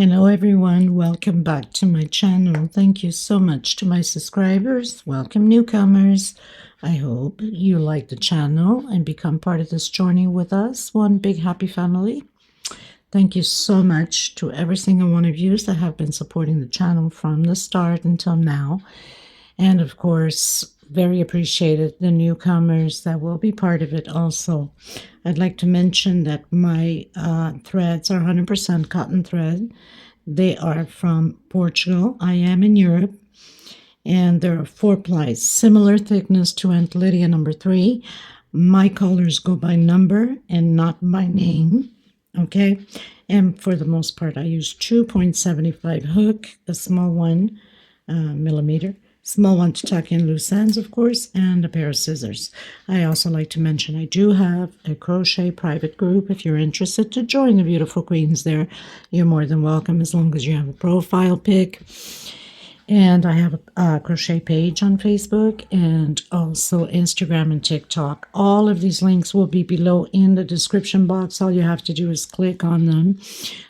Hello everyone, welcome back to my channel. Thank you so much to my subscribers. Welcome newcomers. I hope you like the channel and become part of this journey with us. One big happy family. Thank you so much to every single one of you that have been supporting the channel from the start until now. And of course, very appreciated the newcomers that will be part of it also. I'd like to mention that my threads are 100% cotton thread. They are from Portugal. I am in Europe. And there are 4 plies, similar thickness to Aunt Lydia number 3. My colors go by number and not by name. Okay. And for the most part, I use 2.75 hook, a small one, millimeter. Small one to tuck in loose ends, of course, and a pair of scissors. I also like to mention I do have a crochet private group. If you're interested to join the beautiful queens there, you're more than welcome as long as you have a profile pic. And I have a crochet page on Facebook and also Instagram and TikTok. All of these links will be below in the description box. All you have to do is click on them.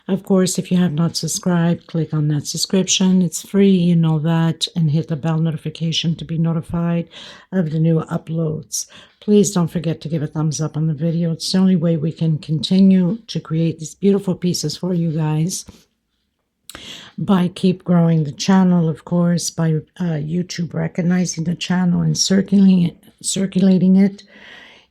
Of course, if you have not subscribed, click on that subscription. It's free, you know that, and hit the bell notification to be notified of the new uploads. Please don't forget to give a thumbs up on the video. It's the only way we can continue to create these beautiful pieces for you guys. By keep growing the channel, of course, by YouTube recognizing the channel and circulating it.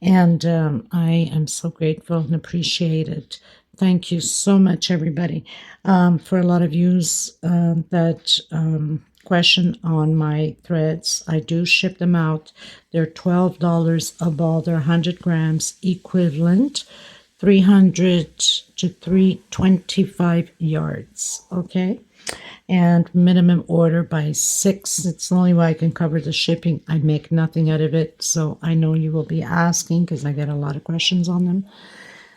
And I am so grateful and appreciate it. Thank you so much, everybody. For a lot of yous that question on my threads, I do ship them out. They're $12 a ball. They're 100 grams equivalent. 300 to 325 yards, okay? And minimum order by 6. It's the only way I can cover the shipping. I make nothing out of it, so I know you will be asking because I get a lot of questions on them.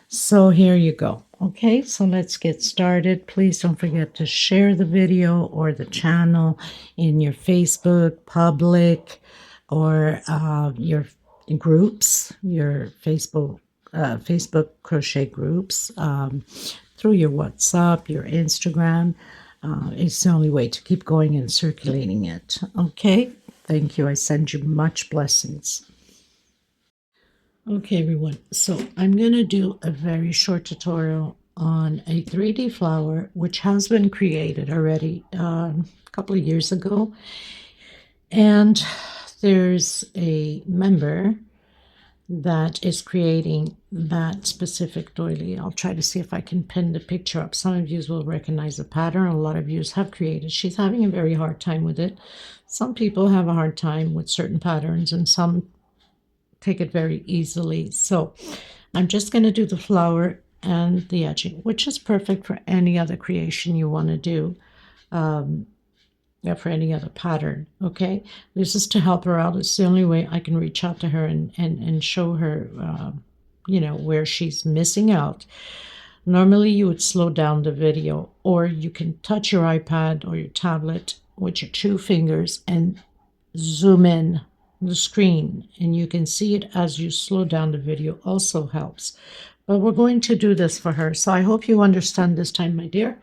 So here you go, okay? So let's get started. Please don't forget to share the video or the channel in your Facebook public or your groups, your Facebook crochet groups, through your WhatsApp, your Instagram. It's the only way to keep going and circulating it. Okay, thank you. I send you much blessings. Okay, everyone. So I'm going to do a very short tutorial on a 3D flower, which has been created already a couple of years ago. And there's a member that is creating that specific doily. I'll try to see if I can pin the picture up. Some of you will recognize the pattern. A lot of you have created. She's having a very hard time with it. Some people have a hard time with certain patterns and some take it very easily. So I'm just going to do the flower and the edging, which is perfect for any other creation you want to do. For any other pattern, okay? This is to help her out. It's the only way I can reach out to her and show her, you know, where she's missing out. Normally, you would slow down the video, or you can touch your iPad or your tablet with your 2 fingers and zoom in the screen, and you can see it as you slow down the video. Also helps. But we're going to do this for her, so I hope you understand this time, my dear.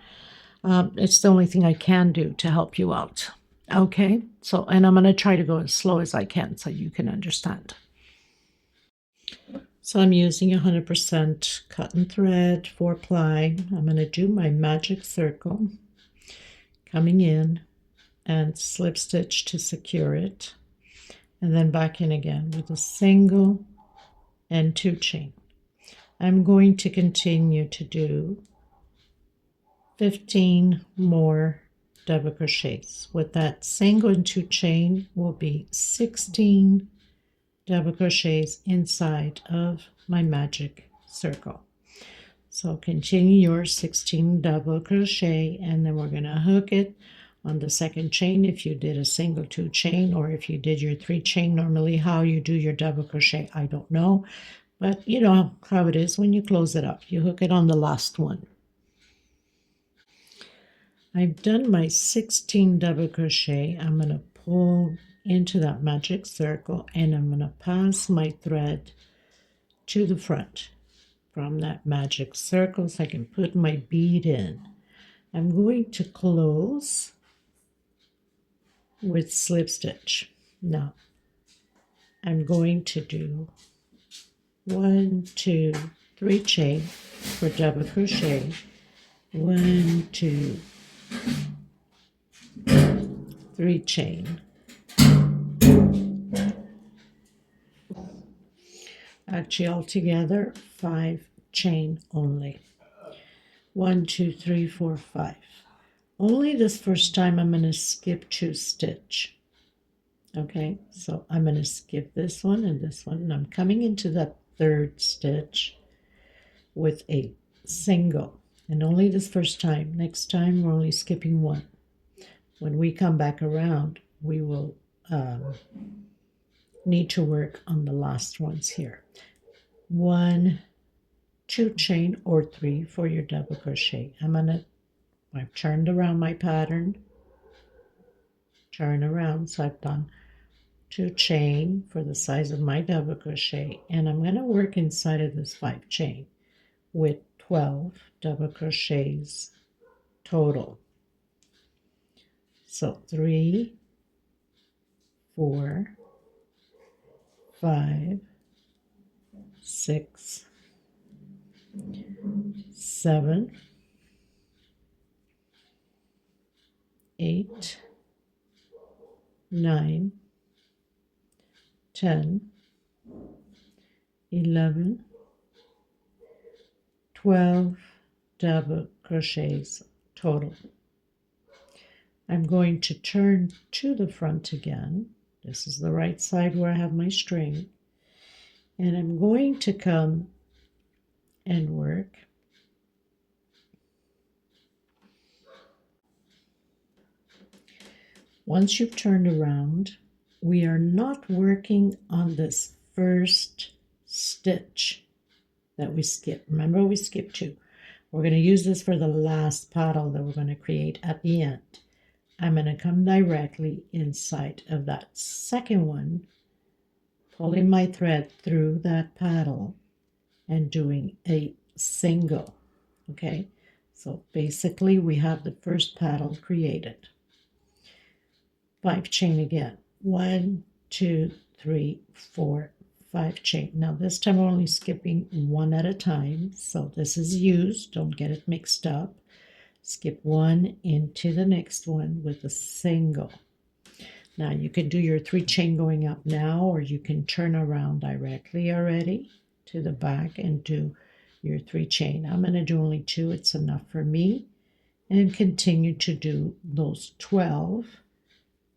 It's the only thing I can do to help you out. Okay, so, and I'm going to try to go as slow as I can so you can understand. So I'm using 100% cotton thread, 4 ply. I'm going to do my magic circle, coming in and slip stitch to secure it, and then back in again with a single and 2 chain. I'm going to continue to do 15 more double crochets. With that single and 2 chain will be 16 double crochets inside of my magic circle. So continue your 16 double crochet, and then we're going to hook it on the 2nd chain if you did a single 2 chain, or if you did your 3 chain. Normally how you do your double crochet, I don't know, but you know how it is when you close it up. You hook it on the last one. I've done my 16 double crochet. I'm going to pull into that magic circle, and I'm going to pass my thread to the front from that magic circle so I can put my bead in. I'm going to close with slip stitch. Now I'm going to do 1, 2, 3 chain for double crochet, 1, 2, 3 chain. Actually altogether 5 chain only. 1, 2, 3, 4, 5. Only this first time I'm going to skip 2 stitch. Okay, so I'm going to skip this one and this one, and I'm coming into that 3rd stitch with a single, and only this first time. Next time we're only skipping 1. When we come back around, we will need to work on the last ones here. 1, 2 chain or 3 for your double crochet. I've turned around my pattern, turn around, so I've done 2 chain for the size of my double crochet, and I'm going to work inside of this 5 chain with 12 double crochets total. So 3, 4, 5, 6, 7, 8, 9, 10, 11, 12 double crochets total. I'm going to turn to the front again. This is the right side where I have my string. And I'm going to come and work once you've turned around. We are not working on this first stitch that we skipped. Remember, we skipped 2. We're going to use this for the last paddle that we're going to create at the end. I'm going to come directly inside of that second one, pulling my thread through that paddle and doing a single. Okay, so basically we have the first paddle created. 5 chain again. 1, 2, 3, 4, 5 chain. Now this time we're only skipping 1 at a time, so this is used, don't get it mixed up. Skip 1 into the next one with a single. Now you can do your 3 chain going up now, or you can turn around directly already to the back and do your 3 chain. I'm going to do only 2, it's enough for me, and continue to do those 12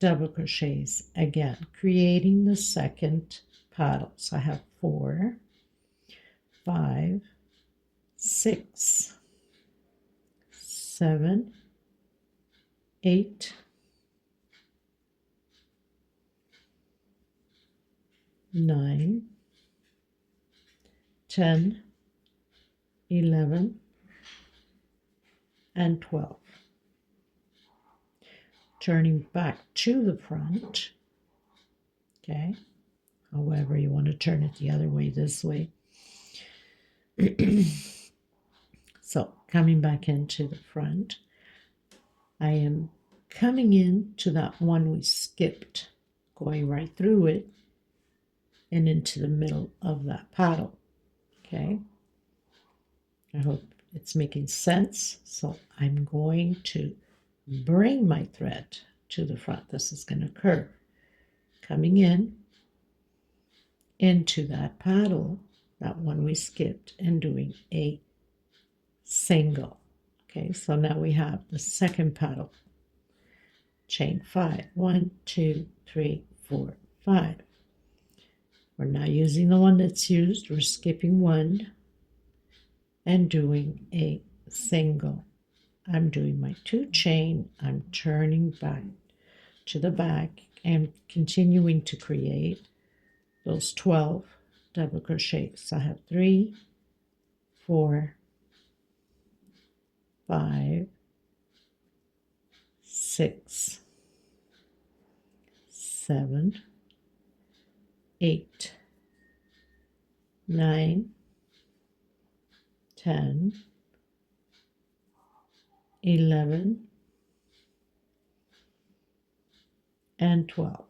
double crochets again, creating the second paddle. So I have 4, 5, 6, 7, 8, 9, 10, 11, and 12. Turning back to the front, okay, however you want to turn it, the other way, this way. So coming back into the front, I am coming into that one we skipped, going right through it and into the middle of that paddle. Okay, I hope it's making sense. So I'm going to bring my thread to the front. This is going to curve, coming in into that paddle, that one we skipped, and doing a single. Okay, so now we have the second paddle. Chain 5. 1, 2, 3, 4, 5. We're not using the one that's used. We're skipping 1 and doing a single. I'm doing my 2 chain. I'm turning back to the back and continuing to create those 12 double crochets. I have 3, 4, 5, 6, 7, 8, 9, 10, 11, and 12.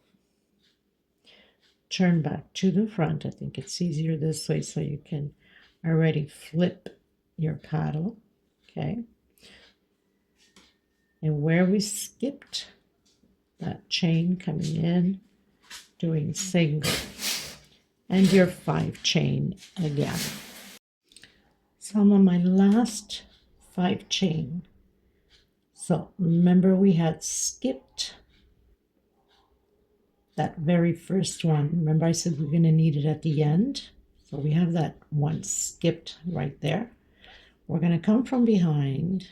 Turn back to the front. I think it's easier this way so you can already flip your paddle. Okay. And where we skipped that chain coming in, doing single, and your 5 chain again. So I'm on my last 5 chain. So remember we had skipped that very first one. Remember I said we're going to need it at the end. So we have that one skipped right there. We're going to come from behind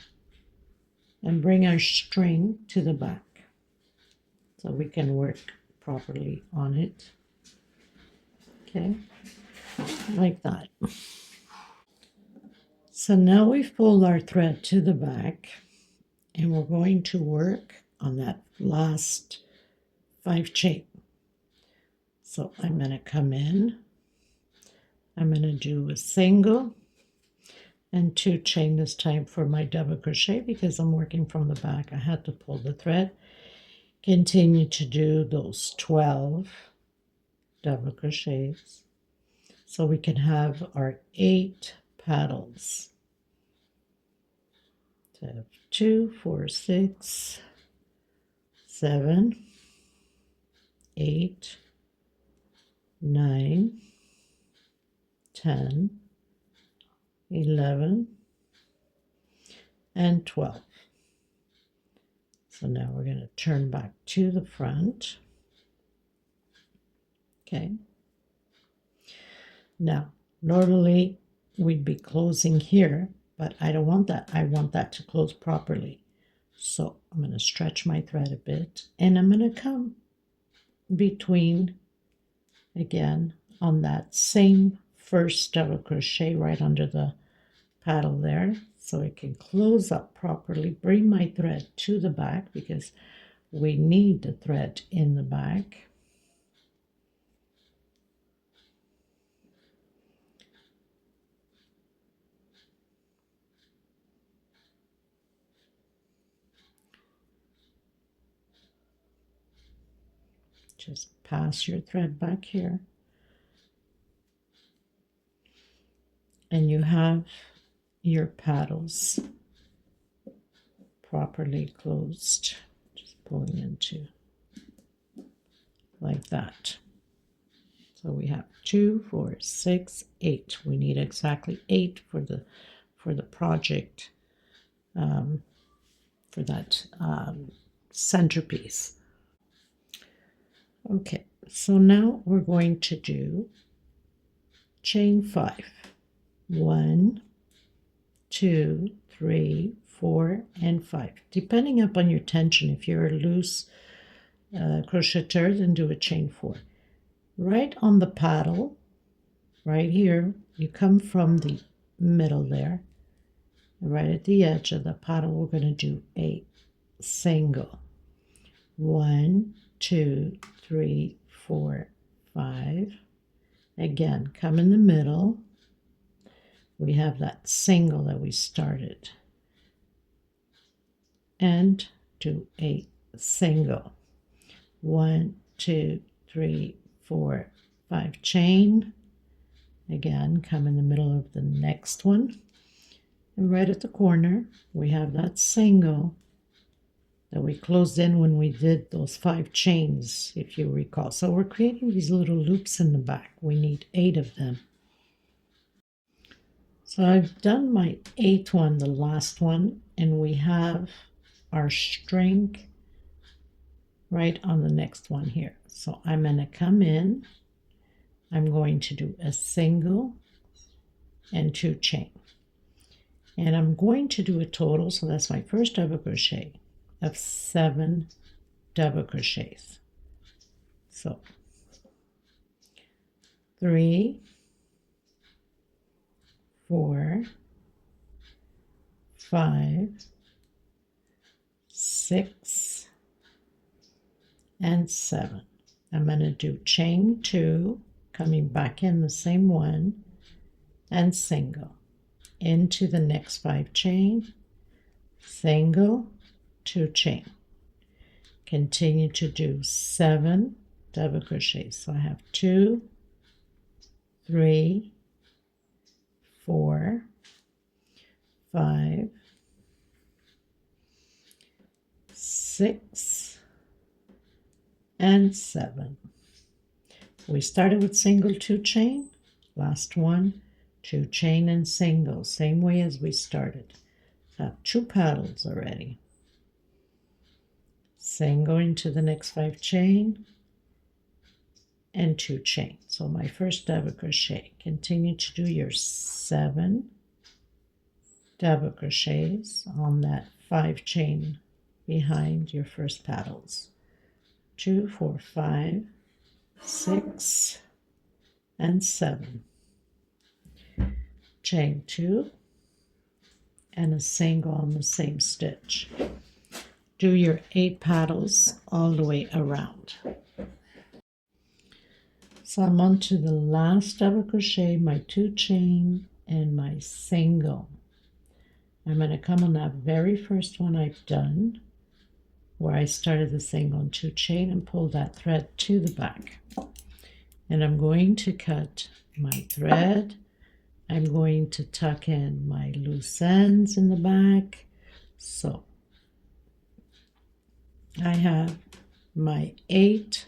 and bring our string to the back so we can work properly on it. Okay, like that. So now we've pulled our thread to the back and we're going to work on that last 5 chain. So I'm going to come in, I'm going to do a single and 2 chain this time for my double crochet because I'm working from the back. I had to pull the thread. Continue to do those 12 double crochets so we can have our 8 paddles. So 2, 4, 6, 7, 8, 9, 10, 11, and 12. So now we're going to turn back to the front. Okay. Now, normally we'd be closing here, but I don't want that. I want that to close properly. So I'm going to stretch my thread a bit and I'm going to come between, again, on that same first double crochet right under the paddle there, so it can close up properly. Bring my thread to the back because we need the thread in the back. Just pass your thread back here. And you have your paddles properly closed. Just pulling into like that. So we have 2, 4, 6, 8. We need exactly 8 for the project, for that centerpiece. Okay, so now we're going to do chain 5. 1, 2, 3, 4, and 5. Depending upon your tension, if you're a loose crocheter, then do a chain 4. Right on the paddle, right here, you come from the middle there, right at the edge of the paddle, we're going to do a single. 1, 2, 3, 4, 5. Again, come in the middle. We have that single that we started. And do a single. 1, 2, 3, 4, 5 chain. Again, come in the middle of the next one. And right at the corner, we have that single that we closed in when we did those 5 chains, if you recall. So we're creating these little loops in the back. We need 8 of them. So I've done my 8th one, the last one, and we have our string right on the next one here. So I'm going to come in, I'm going to do a single and 2 chain. And I'm going to do a total, so that's my first double crochet, of 7 double crochets. So 3, 4, 5, 6, and 7. I'm going to do chain 2, coming back in the same one, and single into the next 5 chain, single, 2 chain. Continue to do 7 double crochets. So I have 2, 3, 4, 5, 6, and 7. We started with single, 2 chain. Last one, 2 chain and single, same way as we started. Have 2 petals already. Single into the next 5 chain and 2 chain. So my first double crochet. Continue to do your 7 double crochets on that 5 chain behind your first petals. 2, 4, 5, 6, and 7. Chain 2 and a single on the same stitch. Do your 8 petals all the way around. So I'm on to the last double crochet, my 2 chain and my single. I'm going to come on that very first one I've done, where I started the single and 2 chain, and pull that thread to the back. And I'm going to cut my thread. I'm going to tuck in my loose ends in the back. So I have my 8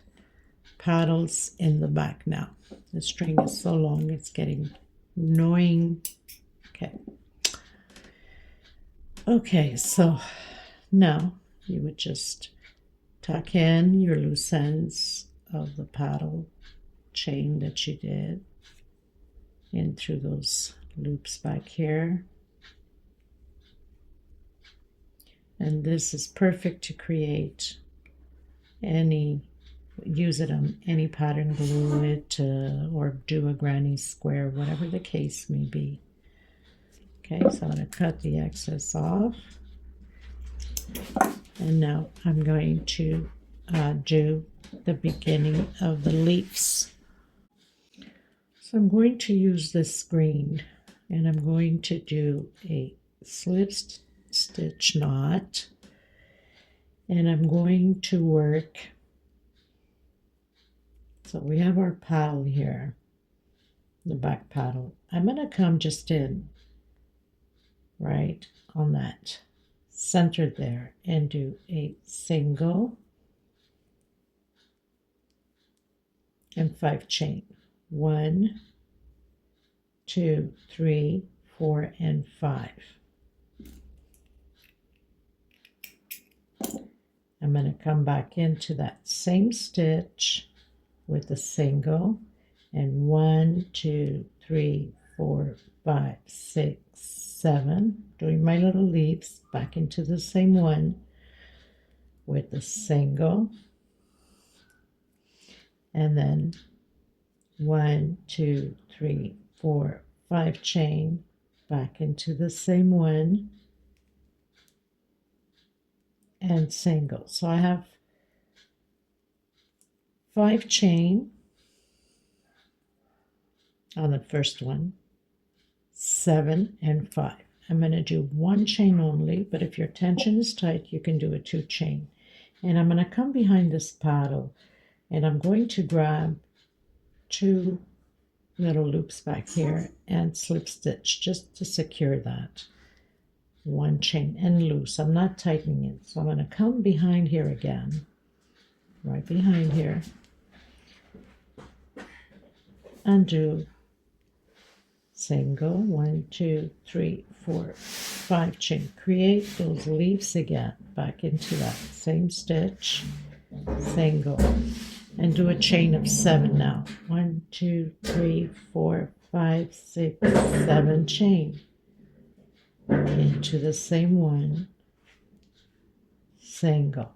petals in the back now. The string is so long, it's getting annoying. Okay, so now you would just tuck in your loose ends of the petal chain that you did in through those loops back here. And this is perfect to create use it on any pattern, glue it, or do a granny square, whatever the case may be. Okay, so I'm going to cut the excess off. And now I'm going to do the beginning of the leaves. So I'm going to use this green, and I'm going to do a slip stitch knot, and I'm going to work. So we have our paddle here, the back paddle. I'm going to come just in right on that center there and do a single and 5 chain. 1, 2, 3, 4, and 5. I'm going to come back into that same stitch with a single, and 1, 2, 3, 4, 5, 6, 7, doing my little leaves, back into the same one with a single, and then 1, 2, 3, 4, 5 chain, back into the same one, and single. So I have 5 chain on the first one, 7 and 5. I'm going to do 1 chain only, but if your tension is tight, you can do a 2 chain. And I'm going to come behind this paddle, and I'm going to grab 2 little loops back here and slip stitch just to secure that. 1 chain and loose. I'm not tightening it. So I'm going to come behind here again, right behind here, and do single, 1, 2, 3, 4, 5 chain. Create those leaves again, back into that same stitch, single, and do a chain of 7 now. 1, 2, 3, 4, 5, 6, 7 chain into the same one, single,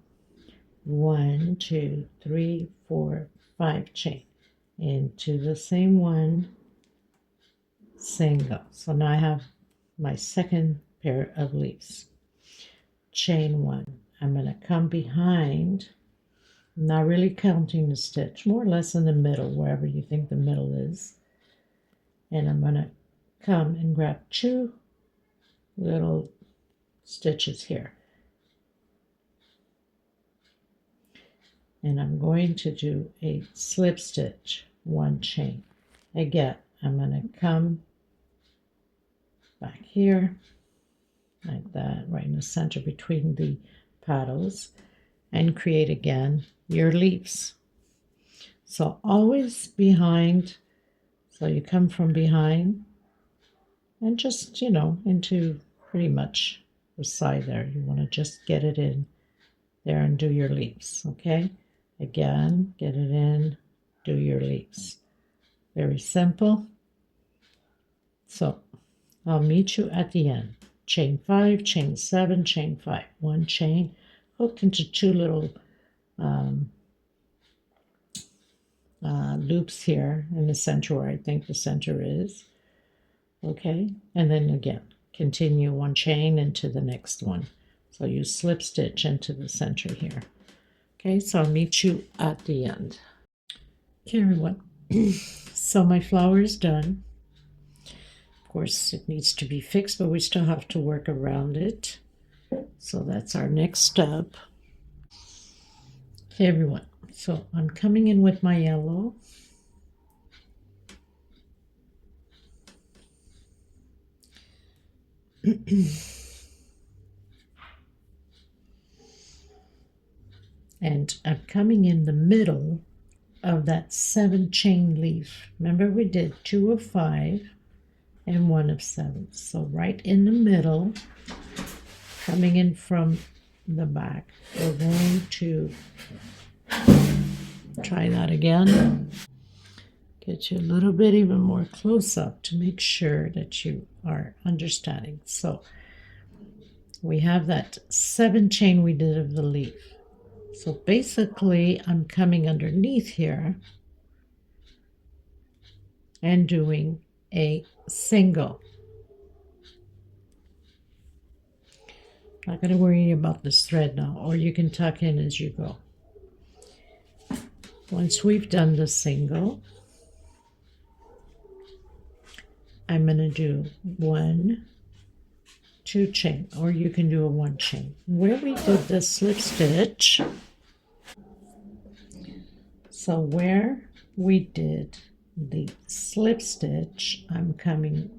1, 2, 3, 4, 5 chain into the same one, single. So now I have my second pair of leaves. Chain 1. I'm going to come behind, not really counting the stitch, more or less in the middle, wherever you think the middle is. And I'm going to come and grab 2 little stitches here. And I'm going to do a slip stitch, 1 chain. Again, I'm going to come back here like that, right in the center between the paddles, and create again your leaves. So always behind, so you come from behind and just, into pretty much the side there. You want to just get it in there and do your leaves, okay? Again, get it in, do your leaves. Very simple. So I'll meet you at the end. Chain 5, chain 7, chain 5, 1 chain, hooked into 2 little loops here in the center where I think the center is. Okay, and then again, continue 1 chain into the next one. So you slip stitch into the center here. Okay, so I'll meet you at the end. Okay, everyone. So my flower is done. Of course, it needs to be fixed, but we still have to work around it. So that's our next step. Okay, everyone. So I'm coming in with my yellow. And I'm coming in the middle of that 7 chain leaf. Remember, we did 2 of 5 and 1 of 7. So right in the middle, coming in from the back, we're going to try that again. Get you a little bit even more close up to make sure that you are understanding. So we have that 7 chain we did of the leaf. So basically, I'm coming underneath here and doing a single. Not going to worry about this thread now, or you can tuck in as you go. Once we've done the single, I'm going to do 1, 2 chain, or you can do a 1 chain. Where we did the slip stitch, so where we did the slip stitch, I'm coming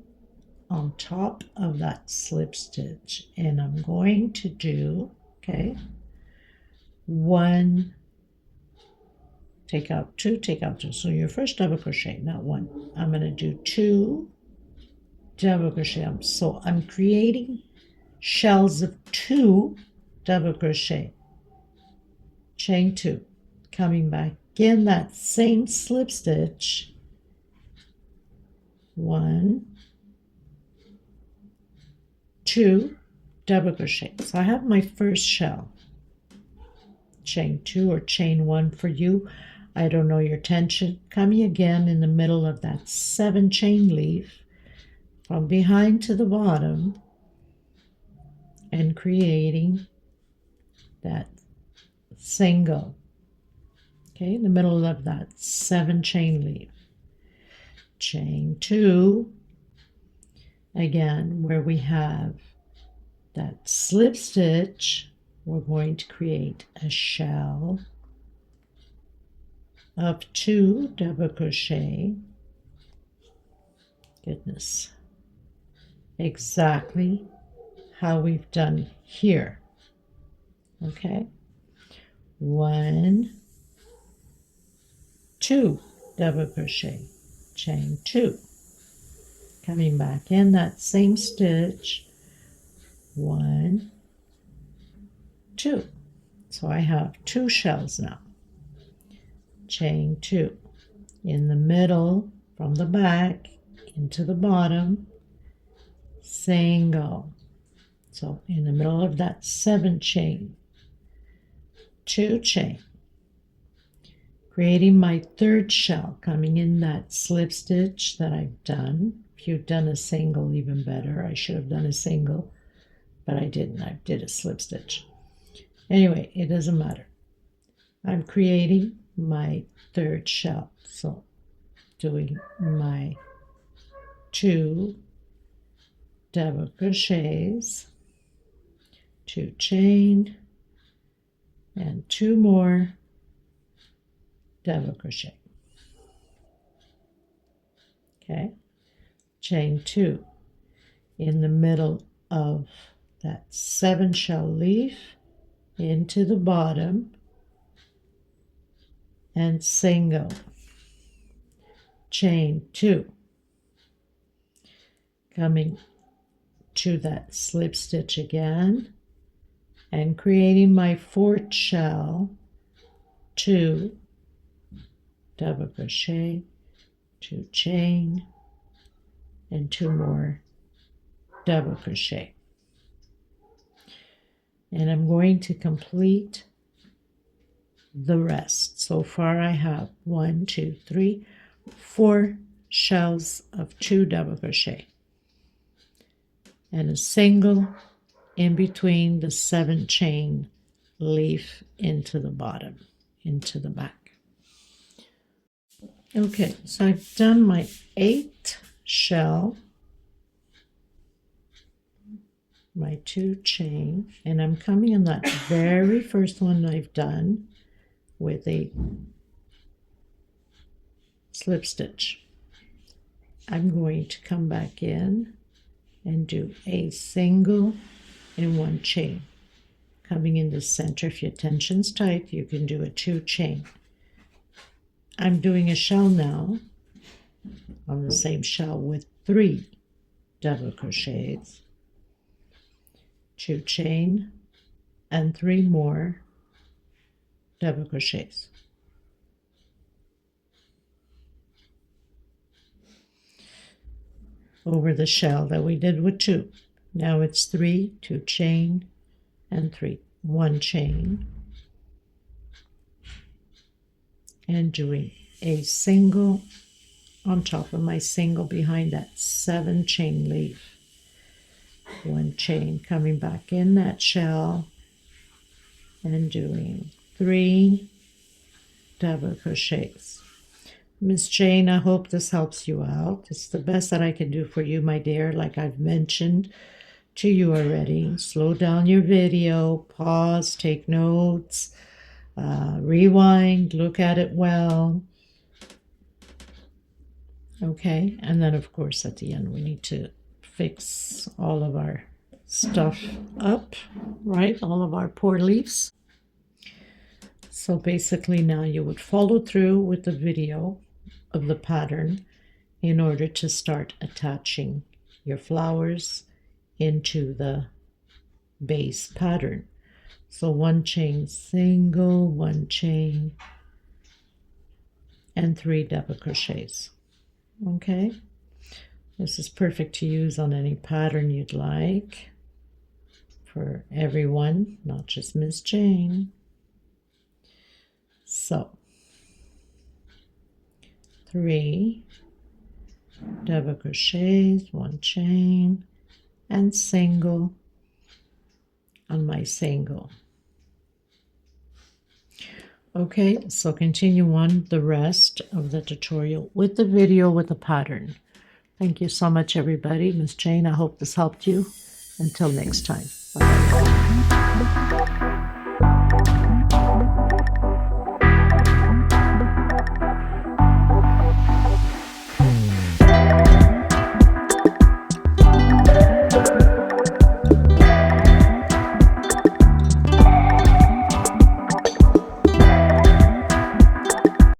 on top of that slip stitch, and I'm going to do, okay, 1, take out 2, take out 2. So your first double crochet, not 1. I'm going to do 2 double crochet. So I'm creating shells of 2 double crochet, chain 2, coming back in that same slip stitch, 1, 2 double crochet. So I have my first shell, chain 2 or chain 1 for you. I don't know your tension. Coming again in the middle of that 7 chain leaf from behind to the bottom and creating that single, okay, in the middle of that 7 chain leaf. Chain 2, again, where we have that slip stitch, we're going to create a shell of 2 double crochet. Goodness, exactly how we've done here. Okay, 1, 2 double crochet, chain 2, coming back in that same stitch, 1, 2. So I have 2 shells now. Chain 2 in the middle from the back into the bottom, single. So in the middle of that 7 chain, 2 chain, creating my 3rd shell, coming in that slip stitch that I've done. If you've done a single, even better. I should have done a single, but I didn't. I did a slip stitch. Anyway, it doesn't matter. I'm creating my 3rd shell. So doing my 2 double crochets, 2 chain, and 2 more double crochet. Okay, chain 2 in the middle of that 7 shell leaf into the bottom, and single, chain 2, coming to that slip stitch again and creating my 4th shell, 2 double crochet, 2 chain, and 2 more double crochet. And I'm going to complete the rest. So far I have 1, 2, 3, 4 shells of 2 double crochet and a single in between the 7 chain leaf into the bottom, into the back. Okay, so I've done my 8th shell, my 2 chain, and I'm coming in that very first one I've done with a slip stitch. I'm going to come back in and do a single in 1 chain. Coming in the center, if your tension's tight, you can do a 2 chain. I'm doing a shell now on the same shell with 3 double crochets, 2 chain, and 3 more double crochets. Over the shell that we did with 2. Now it's 3, 2 chain, and 3, 1 chain, and doing a single on top of my single behind that 7 chain leaf. 1 chain, coming back in that shell and doing 3 double crochets. Miss Jane, I hope this helps you out. It's the best that I can do for you, my dear, like I've mentioned to you already. Slow down your video, pause, take notes, rewind, look at it well. Okay, and then of course at the end we need to fix all of our stuff up, right? All of our poor leaves. So basically now you would follow through with the video of the pattern in order to start attaching your flowers into the base pattern. So 1 chain single, 1 chain, and 3 double crochets. Okay, this is perfect to use on any pattern you'd like for everyone, not just Miss Jane. So 3 double crochets, 1 chain, and single on my single. Okay, so continue on the rest of the tutorial with the video with the pattern. Thank you so much, everybody. Miss Jane, I hope this helped you. Until next time. Bye.